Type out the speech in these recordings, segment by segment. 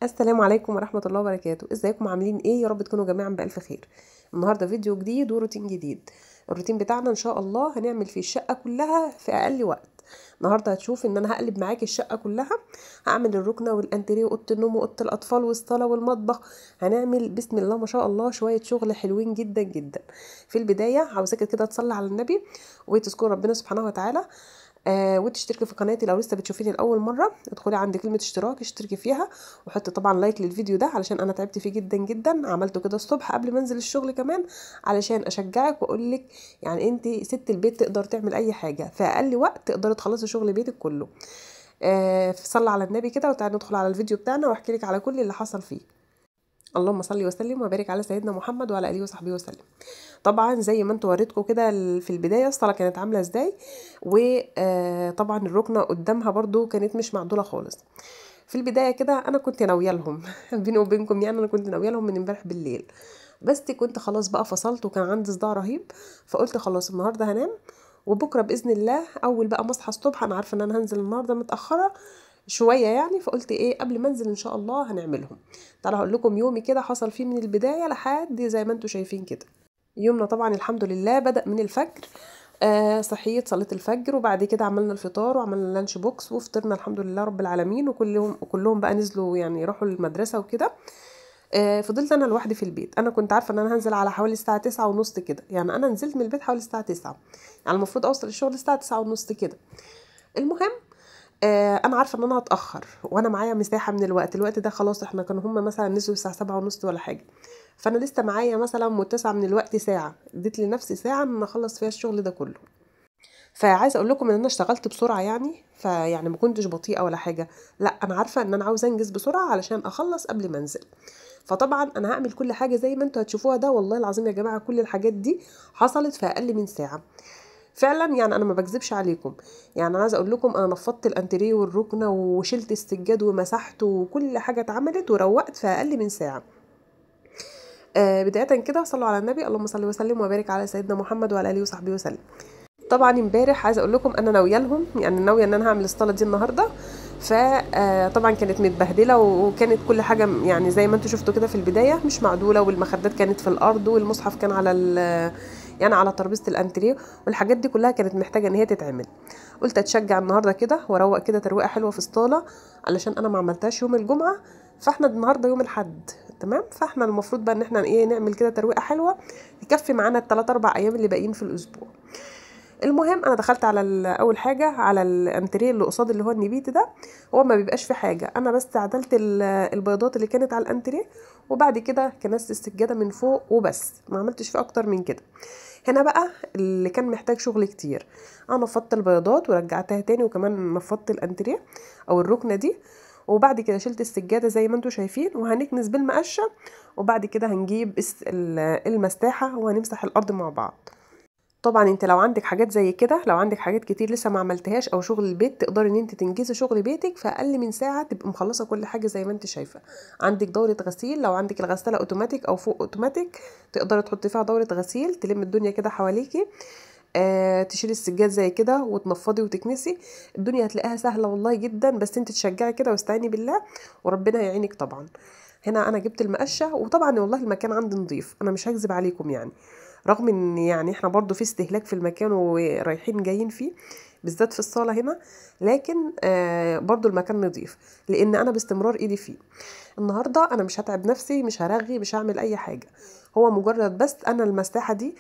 السلام عليكم ورحمة الله وبركاته. ازيكم عاملين ايه؟ يا رب تكونوا جميعا بألف خير. النهاردة فيديو جديد وروتين جديد. الروتين بتاعنا ان شاء الله هنعمل فيه الشقة كلها في اقل وقت. النهاردة هتشوف ان انا هقلب معاكي الشقة كلها. هعمل الركنة والانتريه واوضة النوم واوضة الاطفال والصالة والمطبخ. هنعمل بسم الله ما شاء الله شوية شغل حلوين جدا جدا. في البداية عاوزاك كده تصلي على النبي وتذكر ربنا سبحانه وتعالى. وتشتركي في قناتي لو لسه بتشوفيني لاول مره. ادخلي عند كلمه اشتراك اشتركي فيها وحطي طبعا لايك للفيديو ده علشان انا تعبت فيه جدا جدا. عملته كده الصبح قبل ما انزل الشغل كمان علشان اشجعك واقول لك يعني انت ست البيت تقدر تعمل اي حاجه في اقل وقت، تقدري تخلصي شغل بيتك كله. صلي على النبي كده وتعالي ندخل على الفيديو بتاعنا واحكي لك على كل اللي حصل فيه. اللهم صل وسلم وبارك على سيدنا محمد وعلى اله وصحبه وسلم. طبعا زي ما انتوا وريتكم كده في البدايه الصلاه كانت عامله ازاي، وطبعا الركنه قدامها برضو كانت مش معدوله خالص. في البدايه كده انا كنت ناويه لهم بيني وبينكم يعني انا كنت ناويه لهم من امبارح بالليل، بس كنت خلاص بقى فصلت وكان عندي صداع رهيب. فقلت خلاص النهارده هنام وبكره باذن الله اول بقى ما اصحى الصبح انا عارفه ان انا هنزل النهارده متاخره شويه يعني، فقلت ايه قبل ما انزل ان شاء الله هنعملهم. تعالوا هقول لكم يومي كده حصل فيه من البدايه لحد زي ما انتم شايفين كده. يومنا طبعا الحمد لله بدأ من الفجر. صحيت صليت الفجر وبعد كده عملنا الفطار وعملنا لانش بوكس وفطرنا الحمد لله رب العالمين، وكلهم بقى نزلوا يعني يروحوا المدرسة وكده. فضلت انا لوحدي في البيت. انا كنت عارفه ان انا هنزل على حوالي الساعه 9:30 كده، يعني انا نزلت من البيت حوالي الساعه 9، يعني المفروض اوصل الشغل الساعه 9:30 كده. المهم انا عارفه ان انا هتاخر وانا معايا مساحه من الوقت ده خلاص. احنا كانوا هم مثلا نزلوا الساعه 7:30 ولا حاجه، فانا لسه معايا مثلا متسعه من الوقت ساعه، اديت لنفسي ساعه ان اخلص فيها الشغل ده كله. فعايزه اقول لكم ان انا اشتغلت بسرعه يعني، فيعني ما كنتش بطيئه ولا حاجه، لا انا عارفه ان انا عاوزه انجز بسرعه علشان اخلص قبل ما انزل. فطبعا انا هعمل كل حاجه زي ما انتوا هتشوفوها ده. والله العظيم يا جماعه كل الحاجات دي حصلت في اقل من ساعه فعلا، يعني انا ما بكذبش عليكم. يعني انا عايزه اقول لكم انا نفضت الانتريه والركنه وشلت السجاد ومسحته وكل حاجه اتعملت وروقت في اقل من ساعه. بدايه كده صلوا على النبي، اللهم صل وسلم وبارك على سيدنا محمد وعلى اله وصحبه وسلم. طبعا امبارح عايزه اقول لكم انا ناويه لهم، يعني ناويه ان انا هعمل الصلاه دي النهارده. فطبعا كانت متبهدله وكانت كل حاجه يعني زي ما انتم شفتوا كده في البدايه مش معدوله، والمخدات كانت في الارض والمصحف كان على يعني على ترابيزه الانتريه، والحاجات دي كلها كانت محتاجه ان هي تتعمل. قلت اتشجع النهارده كده واروق كده ترويقه حلوه في الصاله علشان انا ما عملتهاش يوم الجمعه. فاحنا النهارده يوم الاحد تمام، فاحنا المفروض بقى ان احنا ايه نعمل كده ترويقه حلوه تكفي معانا ال3 4 ايام اللي باقيين في الاسبوع. المهم انا دخلت على اول حاجه على الانتريه اللي قصاد اللي هو النبيت ده. هو ما بيبقاش في حاجه، انا بس عدلت البيضات اللي كانت على الانتريه وبعد كده كنست السجاده من فوق وبس، ما عملتش فيه اكتر من كده. هنا بقى اللي كان محتاج شغل كتير، انا نفضت البيضات ورجعتها تاني وكمان نفضت الانتريه او الركنه دي، وبعد كده شلت السجاده زي ما انتم شايفين وهنكنس بالمقشه، وبعد كده هنجيب المساحه وهنمسح الارض مع بعض. طبعا انت لو عندك حاجات زي كده، لو عندك حاجات كتير لسه ما عملتهاش او شغل البيت، تقدري ان انت تنجزي شغل بيتك في اقل من ساعه تبقى مخلصه كل حاجه زي ما انت شايفه. عندك دوره غسيل، لو عندك الغساله اوتوماتيك او فوق اوتوماتيك تقدري تحطي فيها دوره غسيل تلم الدنيا كده حواليكي. تشيلي السجاد زي كده وتنفضي وتكنسي، الدنيا هتلاقيها سهله والله جدا، بس انت تشجعي كده واستعيني بالله وربنا يعينك طبعا. هنا انا جبت المقشه، وطبعا والله المكان عندي نظيف انا مش هكذب عليكم يعني، رغم ان يعني احنا برضو في استهلاك في المكان ورايحين جايين فيه بالذات في الصاله هنا، لكن برضو المكان نظيف لان انا باستمرار ايدي فيه. النهارده انا مش هتعب نفسي، مش هرغي، مش هعمل اي حاجه، هو مجرد بس انا المساحه دي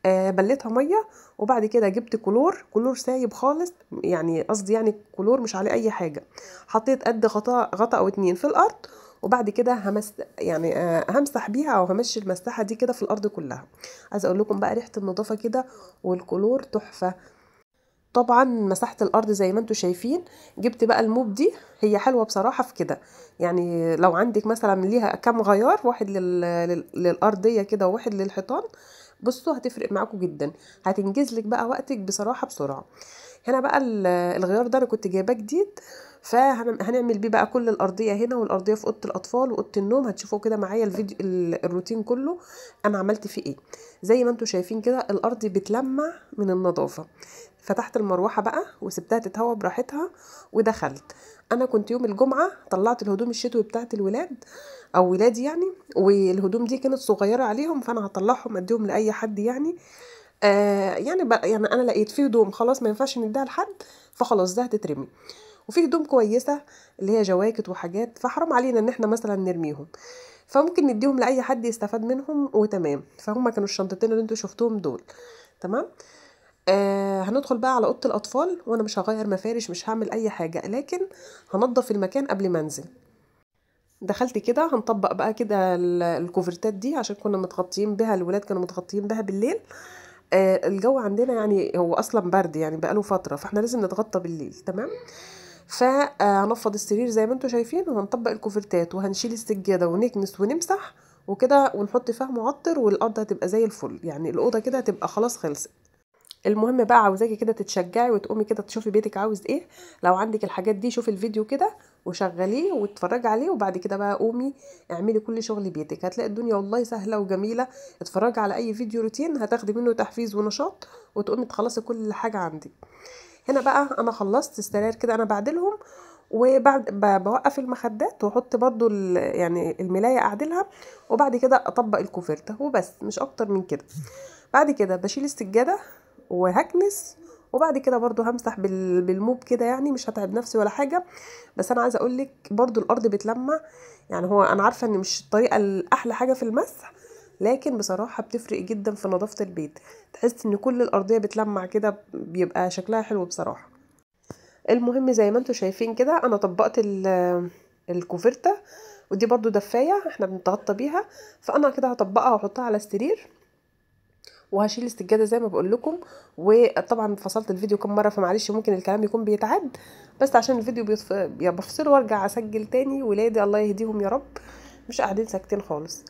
بليتها ميه وبعد كده جبت كلور سايب خالص، يعني قصدي يعني كلور مش عليه اي حاجه، حطيت قد غطا او 2 في الارض، وبعد كده يعني همسح بيها او همشي المساحه دي كده في الارض كلها. عايزه اقول لكم بقى ريحه النظافه كده والكلور تحفه. طبعا مسحت الارض زي ما انتم شايفين، جبت بقى الموب دي، هي حلوه بصراحه في كده، يعني لو عندك مثلا ليها كام غيار، واحد للارضيه كده وواحد للحيطان، بصوا هتفرق معاكم جدا، هتنجز لك بقى وقتك بصراحه بسرعه. هنا بقى الغيار ده انا كنت جايباه جديد، فهنعمل بيه بقى كل الارضيه هنا، والارضيه في اوضه الاطفال واوضه النوم. هتشوفوا كده معايا الفيديو الروتين كله انا عملت فيه ايه. زي ما انتم شايفين كده الارض بتلمع من النظافه. فتحت المروحه بقى وسبتها تتهوى براحتها ودخلت. انا كنت يوم الجمعه طلعت الهدوم الشتوي بتاعت الولاد او ولادي يعني، والهدوم دي كانت صغيره عليهم، فانا هطلعهم اديهم لاي حد يعني. يعني انا لقيت في هدوم خلاص ما ينفعش نديها لحد، فخلاص ده هتترمي. وفي هدوم كويسه اللي هي جواكت وحاجات، فحرام علينا ان احنا مثلا نرميهم، فممكن نديهم لاي حد يستفاد منهم وتمام. فهم كانوا الشنطتين اللي انتوا شفتوهم دول. تمام. هندخل بقى على اوضه الاطفال، وانا مش هغير مفارش، مش هعمل اي حاجه، لكن هنضف المكان قبل ما انزل. دخلت كده هنطبق بقى كده الكوفرتات دي عشان كنا متغطيين بها، الولاد كانوا متغطيين بها بالليل. الجو عندنا يعني هو اصلا برد يعني بقاله فتره، فاحنا لازم نتغطى بالليل. تمام. فهنفض السرير زي ما انتم شايفين، وهنطبق الكوفرتات، وهنشيل السجاده ونكنس ونمسح وكده، ونحط فيها معطر، والارض هتبقى زي الفل يعني. الاوضه كده هتبقى خلاص خلصت. المهم بقى عاوزاكي كده تتشجعي وتقومي كده تشوفي بيتك عاوز ايه. لو عندك الحاجات دي شوفي الفيديو كده وشغليه واتفرجي عليه، وبعد كده بقى قومي اعملي كل شغل بيتك. هتلاقي الدنيا والله سهله وجميله. اتفرجي على اي فيديو روتين هتاخدي منه تحفيز ونشاط، وتقومي تخلصي كل حاجه عندك. هنا بقى انا خلصت السراير كده انا بعدلهم، وبعد بوقف المخدات واحط برضو يعني الملايه اعدلها، وبعد كده اطبق الكوفرته وبس، مش اكتر من كده. بعد كده بشيل السجاده وهكنس، وبعد كده برضو همسح بالموب كده يعني، مش هتعب نفسي ولا حاجه. بس انا عايزه اقول لك برضو الارض بتلمع يعني. هو انا عارفه ان مش الطريقه الاحلى حاجه في المسح، لكن بصراحه بتفرق جدا في نظافه البيت. تحس ان كل الارضيه بتلمع كده، بيبقى شكلها حلو بصراحه. المهم زي ما انتم شايفين كده انا طبقت الكوفرته، ودي برضو دفايه احنا بنتغطى بيها. فانا كده هطبقها واحطها على السرير، وهشيل السجاده زي ما بقول لكم. وطبعا فصلت الفيديو كم مره، فمعلش ممكن الكلام يكون بيتعد، بس عشان الفيديو بفصله وارجع اسجل تاني. ولادي الله يهديهم يا رب مش قاعدين ساكتين خالص.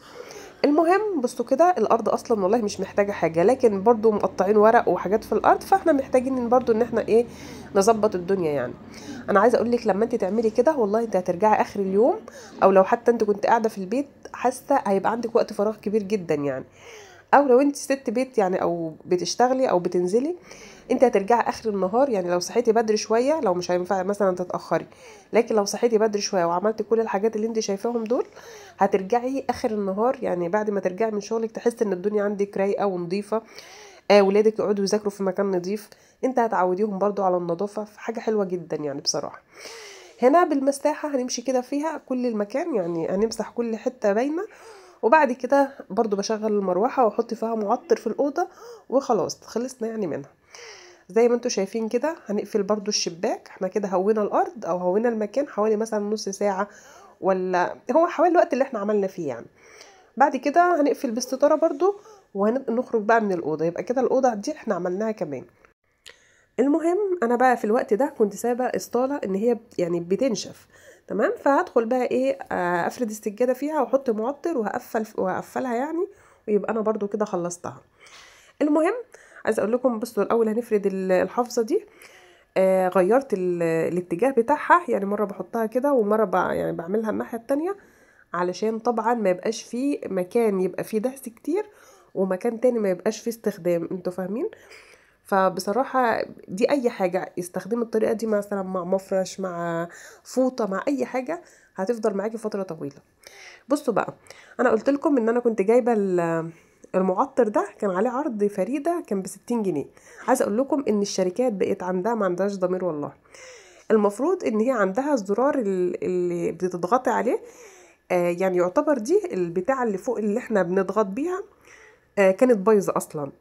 المهم بصوا كده الارض اصلا والله مش محتاجه حاجه، لكن برضو مقطعين ورق وحاجات في الارض، فاحنا محتاجين برضو ان احنا ايه نظبط الدنيا يعني. انا عايزه اقول لك لما انت تعملي كده والله انت هترجعي اخر اليوم، او لو حتى انت كنت قاعده في البيت حاسه هيبقى عندك وقت فراغ كبير جدا يعني. او لو انت ست بيت يعني، او بتشتغلي او بتنزلي، انت هترجعي اخر النهار يعني. لو صحيتي بدري شويه، لو مش هينفع مثلا تتاخري، لكن لو صحيتي بدري شويه وعملتي كل الحاجات اللي انت شايفاهم دول، هترجعي اخر النهار يعني. بعد ما ترجعي من شغلك تحسي ان الدنيا عندك رايقه ونظيفه. ولادك يقعدوا يذاكروا في مكان نظيف، انت هتعوديهم برضو على النظافه، في حاجه حلوه جدا يعني بصراحه. هنا بالمساحه هنمشي كده فيها كل المكان يعني، هنمسح كل حته باينه. وبعد كده برضو بشغل المروحة واحط فيها معطر في الأوضة، وخلاص خلصنا يعني منها. زي ما انتوا شايفين كده هنقفل برضو الشباك. احنا كده هوينا الأرض أو هوينا المكان حوالي مثلا نص ساعة، ولا هو حوالي الوقت اللي احنا عملنا فيه يعني. بعد كده هنقفل بالستارة برضو، وهنخرج بقى من الأوضة. يبقى كده الأوضة دي احنا عملناها كمان. المهم انا بقى في الوقت ده كنت سايبه اسطاله ان هي يعني بتنشف. تمام. فهدخل بقى ايه افرد السجاده فيها واحط معطر وهقفلها يعني، ويبقى انا برضو كده خلصتها. المهم عايزه اقول لكم بصوا الاول هنفرد الحافظه دي. غيرت الاتجاه بتاعها يعني، مره بحطها كده ومره يعني بعملها الناحيه التانية، علشان طبعا ما يبقاش فيه مكان يبقى فيه دهس كتير، ومكان تاني ما يبقاش فيه استخدام. انتوا فاهمين؟ فبصراحة دي أي حاجة يستخدم الطريقة دي مثلا مع مفرش، مع فوطة، مع أي حاجة هتفضل معاكي فترة طويلة. بصوا بقى أنا قلت لكم إن أنا كنت جايبة المعطر ده كان عليه عرض فريدة كان ب60 جنيه. عايزة أقول لكم إن الشركات بقت عندها ما عندهاش ضمير والله. المفروض إن هي عندها الزرار اللي بتضغطي عليه. يعني يعتبر دي البتاعة اللي فوق اللي احنا بنضغط بيها كانت بايظة أصلا.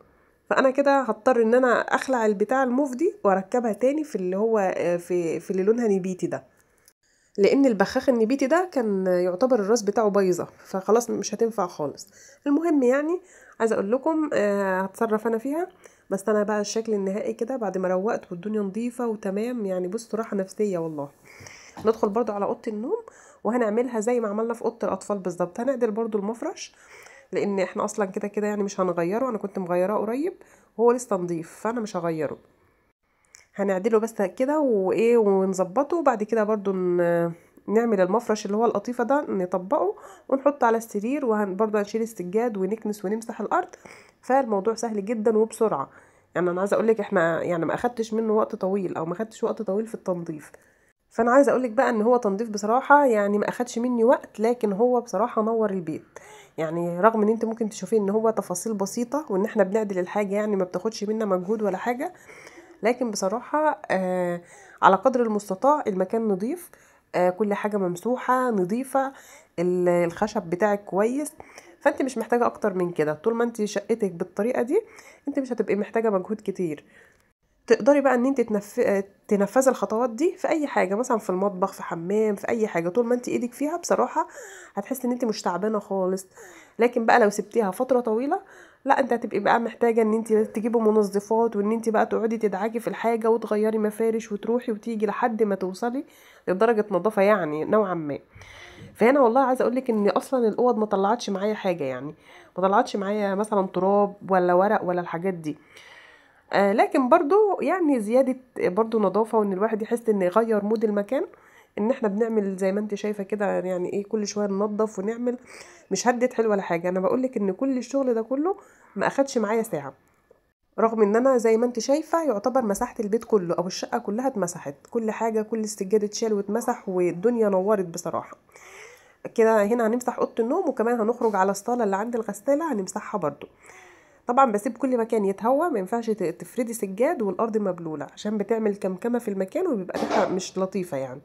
فانا كده هضطر ان انا اخلع البتاع الموف دي واركبها تاني في اللي هو في اللي لونها نبيتي ده، لان البخاخ النبيتي ده كان يعتبر الراس بتاعه بايظه، فخلاص مش هتنفع خالص. المهم يعني عايزه اقول لكم هتصرف انا فيها. بس انا بقى الشكل النهائي كده بعد ما روقت والدنيا نظيفه وتمام يعني، بصوا راحه نفسيه والله. ندخل برضو على اوضه النوم، وهنعملها زي ما عملنا في اوضه الاطفال بالظبط. هنعدل برضو المفرش، لان احنا اصلا كده كده يعني مش هنغيره. انا كنت مغيراه قريب وهو لسه نضيف، فانا مش هغيره. هنعدله بس كده وايه ونظبطه، وبعد كده برضو نعمل المفرش اللي هو القطيفه ده نطبقه ونحطه على السرير، وبرضو هنشيل السجاد ونكنس ونمسح الارض. فالموضوع سهل جدا وبسرعه. يعني انا عايزه اقول لك احنا يعني ما اخدتش منه وقت طويل، او ما اخدتش وقت طويل في التنظيف. فانا عايزه اقول لك بقى ان هو تنظيف بصراحه يعني ما اخدش مني وقت، لكن هو بصراحه نور البيت. يعني رغم ان انت ممكن تشوفيه ان هو تفاصيل بسيطه وان احنا بنعدل الحاجه يعني ما بتاخدش منا مجهود ولا حاجه، لكن بصراحه على قدر المستطاع المكان نظيف، كل حاجه ممسوحه نظيفه، الخشب بتاعك كويس. فانت مش محتاجه اكتر من كده. طول ما انت شقتك بالطريقه دي انت مش هتبقي محتاجه مجهود كتير. تقدري بقى ان انت تنفذي الخطوات دي في اي حاجه، مثلا في المطبخ، في حمام، في اي حاجه. طول ما انت ايدك فيها بصراحه هتحسي ان انت مش تعبانه خالص. لكن بقى لو سبتيها فتره طويله، لا انت هتبقي بقى محتاجه ان انت تجيبي منظفات، وان انت بقى تقعدي تدعكي في الحاجه وتغيري مفارش وتروحي وتيجي لحد ما توصلي لدرجه نظافه يعني نوعا ما. فهنا والله عايزه اقول لك ان اصلا الاوض ما طلعتش معايا حاجه، يعني ما طلعتش معايا مثلا تراب ولا ورق ولا الحاجات دي. لكن برضو يعني زيادة برضو نظافة، وان الواحد يحس ان يغير مود المكان، ان احنا بنعمل زي ما انت شايفة كده يعني ايه كل شوية ننظف ونعمل. مش هدت حلوة ولا حاجة، انا بقولك ان كل الشغل ده كله ما اخدش معايا ساعة. رغم ان انا زي ما انت شايفة يعتبر مسحت البيت كله او الشقة كلها اتمسحت، كل حاجة كل السجاد اتشال واتمسح والدنيا نورت بصراحة. كده هنا هنمسح اوضه النوم، وكمان هنخرج على الصالة اللي عند الغسالة هنمسحها برضو. طبعا بسيب كل مكان يتهوى، ما ينفعش تفردي سجاد والارض مبلوله عشان بتعمل كمكمه في المكان وبيبقى ريحه مش لطيفه يعني.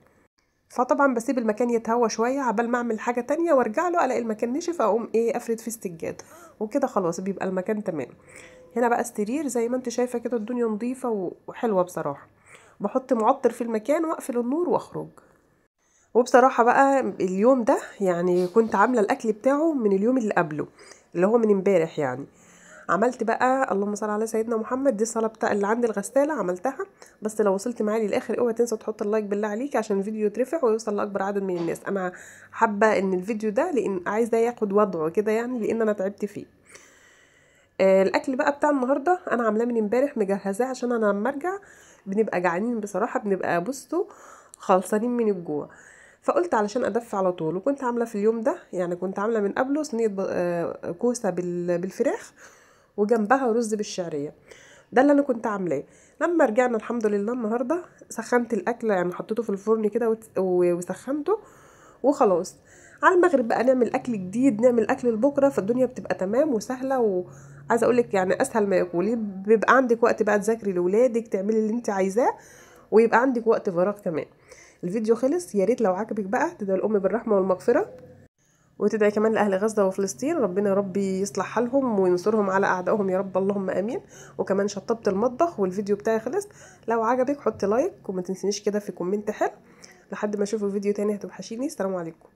فطبعا بسيب المكان يتهوى شويه عبال ما اعمل حاجه تانية، وارجع له الاقي المكان نشف، اقوم ايه افرد فيه السجاد، وكده خلاص بيبقى المكان تمام. هنا بقى السرير زي ما انت شايفه كده الدنيا نظيفه وحلوه بصراحه. بحط معطر في المكان واقفل النور واخرج. وبصراحه بقى اليوم ده يعني كنت عامله الاكل بتاعه من اليوم اللي قبله، اللي هو من امبارح يعني. عملت بقى اللهم صل على سيدنا محمد، دي الصلاه بتاع اللي عند الغساله عملتها. بس لو وصلت معايا للاخر اوعى تنسى تحط اللايك بالله عليك عشان الفيديو يترفع ويوصل لاكبر عدد من الناس. انا حابه ان الفيديو ده لان عايزه ياخد وضعه كده يعني، لان انا تعبت فيه. الاكل بقى بتاع النهارده انا عاملاه من امبارح مجهزاه، عشان انا لما ارجع بنبقى جعانين بصراحه، بنبقى بصوا خلصانين من الجوع. فقلت علشان ادفي على طول، وكنت عامله في اليوم ده يعني كنت عامله من قبله صينيه كوسه بالفراخ، وجنبها رز بالشعريه. ده اللي انا كنت عاملاه. لما رجعنا الحمد لله النهارده سخنت الاكل، يعني حطيته في الفرن كده وسخنته وخلاص. على المغرب بقى نعمل اكل جديد، نعمل اكل لبكره، فالدنيا بتبقى تمام وسهله. وعايزه اقول لك يعني اسهل ما يكون، بيبقى عندك وقت بقى تذاكري لاولادك، تعملي اللي انت عايزاه، ويبقى عندك وقت فراغ كمان. الفيديو خلص. يا ريت لو عجبك بقى تدعي الام بالرحمه والمغفره، وتدعي كمان لأهل غزة وفلسطين، ربنا يا رب يصلح حالهم وينصرهم على أعدائهم يا رب، اللهم آمين. وكمان شطبت المطبخ والفيديو بتاعي خلص. لو عجبك حطي لايك وما تنسينيش كده في كومنت حلو. لحد ما اشوف الفيديو تاني هتوحشيني. السلام عليكم.